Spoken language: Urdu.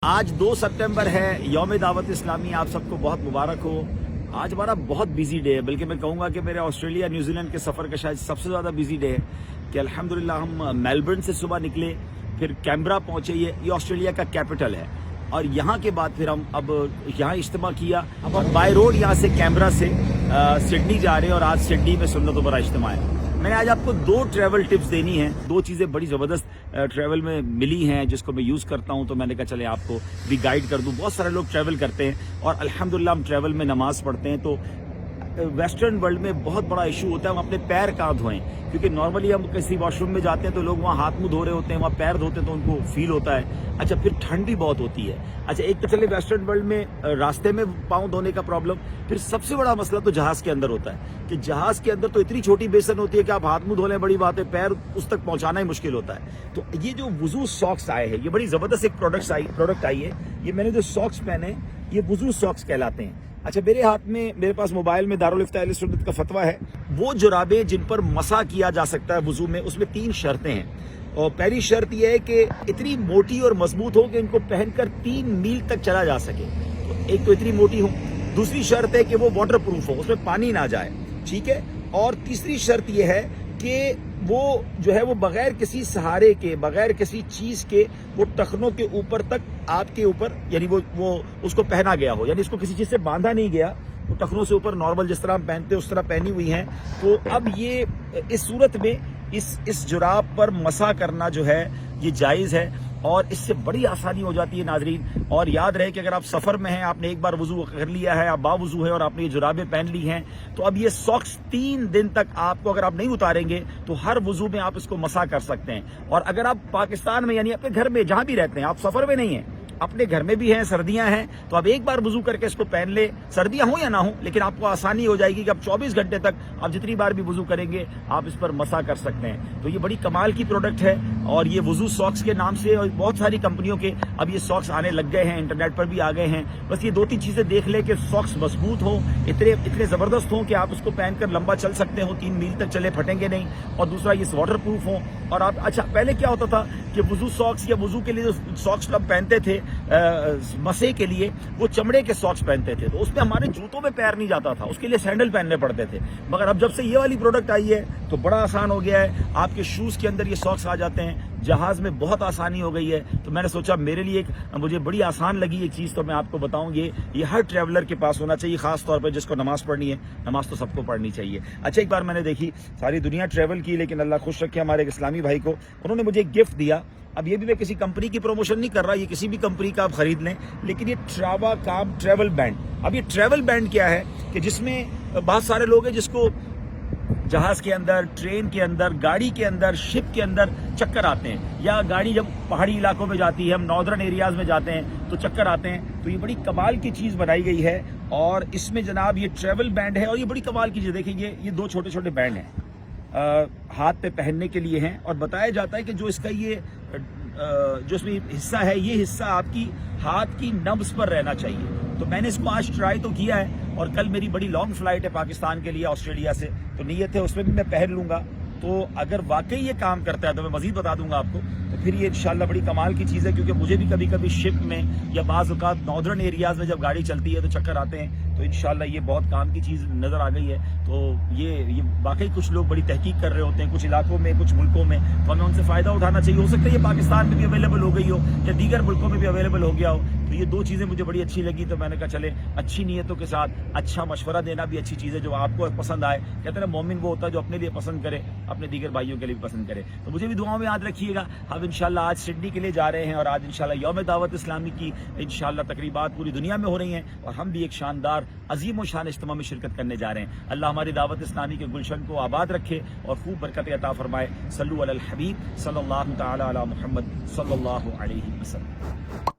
آج 2 سپٹمبر ہے، یوم دعوت اسلامی. آپ سب کو بہت مبارک ہو. آج ہمارا بہت بزی ڈے ہے، بلکہ میں کہوں گا کہ میرے آسٹریلیا نیوزی لینڈ کے سفر کا شاید سب سے زیادہ بزی ڈے ہے. کہ الحمدللہ ہم میلبرن سے صبح نکلے، پھر کیمبرا پہنچے. یہ آسٹریلیا کا کیپٹل ہے، اور یہاں کے بعد پھر ہم اب یہاں اجتماع کیا. اب ہم بائی روڈ یہاں سے کیمبرا سے سڈنی جا رہے ہیں، اور آج سڈنی میں سنت و برا اجتماع ہے. میں نے آج آپ کو 2 ٹریول ٹپس دینی ہیں. 2 چیزیں بڑی زبردست ٹریول میں ملی ہیں جس کو میں یوز کرتا ہوں، تو میں نے کہا چلے آپ کو بھی گائیڈ کر دوں. بہت سارے لوگ ٹریول کرتے ہیں، اور الحمدللہ ہم ٹریول میں نماز پڑھتے ہیں. تو ویسٹرن ورلڈ میں بہت بڑا ایشو ہوتا ہے ہم اپنے پیر کہاں دھوئیں، کیونکہ نارملی ہم کسی واش روم میں جاتے ہیں تو لوگ وہاں ہاتھ منہ دھو رہے ہوتے ہیں، وہاں پیر دھوتے ہیں تو ان کو فیل ہوتا ہے. اچھا، پھر ٹھنڈ بھی بہت ہوتی ہے. اچھا، ایک تو چلے ویسٹرن ورلڈ میں راستے میں پاؤں دھونے کا پرابلم. پھر سب سے بڑا مسئلہ تو جہاز کے اندر ہوتا ہے کہ جہاز کے اندر تو اتنی چھوٹی بیسن ہوتی ہے کہ آپ ہاتھ منہ دھو لیں بڑی بات ہے، پیر اس تک پہنچانا ہی مشکل ہوتا ہے. تو یہ جو وضو ساکس آئے ہیں، یہ بڑی زبردست ایک پروڈکٹ آئی ہے. یہ میں نے جو ساکس پہنے، یہ وضو ساکس کہلاتے ہیں. اچھا، میرے پاس موبائل میں دارالفتاء اہل سنت کا فتویٰ ہے. وہ جرابیں جن پر مسح کیا جا سکتا ہے وضو میں، اس میں 3 شرطیں ہیں. اور پہلی شرط یہ ہے کہ اتنی موٹی اور مضبوط ہو کہ ان کو پہن کر 3 میل تک چلا جا سکے. ایک تو اتنی موٹی ہو. دوسری شرط ہے کہ وہ واٹر پروف ہو، اس میں پانی نہ جائے. ٹھیک ہے. اور تیسری شرط یہ ہے کہ وہ جو ہے وہ بغیر کسی سہارے کے، بغیر کسی چیز کے، وہ ٹخنوں کے اوپر تک آپ کے اوپر، یعنی وہ اس کو پہنا گیا ہو، یعنی اس کو کسی چیز سے باندھا نہیں گیا. وہ ٹخنوں سے اوپر نارمل جس طرح ہم پہنتے اس طرح پہنی ہوئی ہیں. تو اب یہ اس صورت میں اس جراب پر مسح کرنا جو ہے یہ جائز ہے، اور اس سے بڑی آسانی ہو جاتی ہے ناظرین. اور یاد رہے کہ اگر آپ سفر میں ہیں، آپ نے ایک بار وضو کر لیا ہے، آپ باوضو ہیں اور آپ نے یہ جرابیں پہن لی ہیں، تو اب یہ ساکس 3 دن تک آپ کو، اگر آپ نہیں اتاریں گے تو ہر وضو میں آپ اس کو مسح کر سکتے ہیں. اور اگر آپ پاکستان میں، یعنی اپنے گھر میں جہاں بھی رہتے ہیں، آپ سفر میں نہیں ہیں، اپنے گھر میں بھی ہیں، سردیاں ہیں، تو آپ ایک بار وضو کر کے اس کو پہن لیں. سردیاں ہوں یا نہ ہوں، لیکن آپ کو آسانی ہو جائے گی کہ آپ 24 گھنٹے تک آپ جتنی بار بھی وضو کریں گے آپ اس پر مسح کر سکتے ہیں. تو یہ بڑی کمال کی پروڈکٹ ہے، اور یہ وضو ساکس کے نام سے، اور بہت ساری کمپنیوں کے اب یہ ساکس آنے لگ گئے ہیں، انٹرنیٹ پر بھی آ گئے ہیں. بس یہ 2-3 چیزیں دیکھ لیں کہ ساکس مضبوط ہوں، اتنے زبردست ہوں کہ آپ اس کو پہن کر لمبا چل سکتے ہو، 3 میل تک چلے، پھٹیں گے نہیں. اور دوسرا یہ واٹر پروف ہوں. اور آپ، اچھا، پہلے کیا ہوتا تھا کہ وضو ساکس یا وضو کے لیے جو ساکس ہم پہنتے تھے مسے کے لیے، وہ چمڑے کے ساکس پہنتے تھے، تو اس میں ہمارے جوتوں میں پیر نہیں جاتا تھا، اس کے لیے سینڈل پہننے پڑتے تھے. مگر اب جب سے یہ والی پروڈکٹ آئی ہے تو بڑا آسان ہو گیا ہے. آپ کے شوز کے اندر یہ ساکس آ جاتے ہیں. جہاز میں بہت آسانی ہو گئی ہے. تو میں نے سوچا میرے لیے مجھے بڑی آسان لگی یہ چیز، تو میں آپ کو بتاؤں. یہ ہر ٹریولر کے پاس ہونا چاہیے، خاص طور پہ جس کو نماز پڑھنی ہے. نماز تو سب کو پڑھنی چاہیے. اچھا، ایک بار میں نے دیکھی، ساری دنیا ٹریول کی، لیکن اللہ خوش رکھے ہمارے ایک اسلامی بھائی کو، انہوں نے مجھے ایک گفٹ دیا. اب یہ بھی میں کسی کمپنی کی پروموشن نہیں کر رہا، یہ کسی بھی کمپنی کا آپ خرید لیں، لیکن یہ ٹراوا کام ٹریول بینڈ. اب یہ ٹریول بینڈ کیا ہے کہ جس میں بہت سارے لوگ ہیں جس کو جہاز کے اندر، ٹرین کے اندر، گاڑی کے اندر، شپ کے اندر چکر آتے ہیں، یا گاڑی جب پہاڑی علاقوں میں جاتی ہے، ہم ناردرن ایریاز میں جاتے ہیں تو چکر آتے ہیں. تو یہ بڑی کمال کی چیز بنائی گئی ہے، اور اس میں جناب یہ ٹریول بینڈ ہے، اور یہ بڑی کمال کی چیز. دیکھیں یہ 2 چھوٹے چھوٹے بینڈ ہیں، ہاتھ پہ پہننے کے لیے ہیں. اور بتایا جاتا ہے کہ جو اس کا جو اس میں حصہ ہے، یہ حصہ آپ کی ہاتھ کی نبض پر رہنا چاہیے. تو میں نے اس کو آج ٹرائی تو کیا ہے، اور کل میری بڑی لانگ فلائٹ ہے پاکستان کے لیے آسٹریلیا سے، تو نیت ہے اس میں بھی میں پہن لوں گا. تو اگر واقعی یہ کام کرتا ہے تو میں مزید بتا دوں گا آپ کو. تو پھر یہ انشاءاللہ بڑی کمال کی چیز ہے، کیونکہ مجھے بھی کبھی کبھی شپ میں یا بعض اوقات ناردرن ایریاز میں جب گاڑی چلتی ہے تو چکر آتے ہیں. تو انشاءاللہ یہ بہت کام کی چیز نظر آ گئی ہے. تو یہ واقعی کچھ لوگ بڑی تحقیق کر رہے ہوتے ہیں کچھ علاقوں میں، کچھ ملکوں میں، تو ہمیں ان سے فائدہ اٹھانا چاہیے. ہو سکتا ہے یہ پاکستان میں بھی اویلیبل ہو گئی ہو، یا دیگر ملکوں میں بھی اویلیبل ہو گیا ہو. تو یہ 2 چیزیں مجھے بڑی اچھی لگی، تو میں نے کہا چلے اچھی نیتوں کے ساتھ اچھا مشورہ دینا بھی اچھی چیز ہے، جو آپ کو پسند آئے. کہتے ہیں مومن وہ ہوتا ہے جو اپنے لیے پسند کرے، اپنے دیگر بھائیوں کے لیے بھی پسند کرے. تو مجھے بھی دعاؤں میں یاد رکھیے گا. ہم انشاءاللہ آج سڈنی کے لیے جا رہے ہیں، اور آج انشاءاللہ یوم دعوت اسلامی کی انشاءاللہ تقریبات پوری دنیا میں ہو رہی ہیں، اور ہم بھی ایک شاندار عظیم و شان اجتماع میں شرکت کرنے جا رہے ہیں. اللہ ہماری دعوت اسلامی کے گلشن کو آباد رکھے اور خوب برکت عطا فرمائے. صلو علی الحبیب صلی اللہ تعالی علی محمد صلی اللہ علیہ وسلم.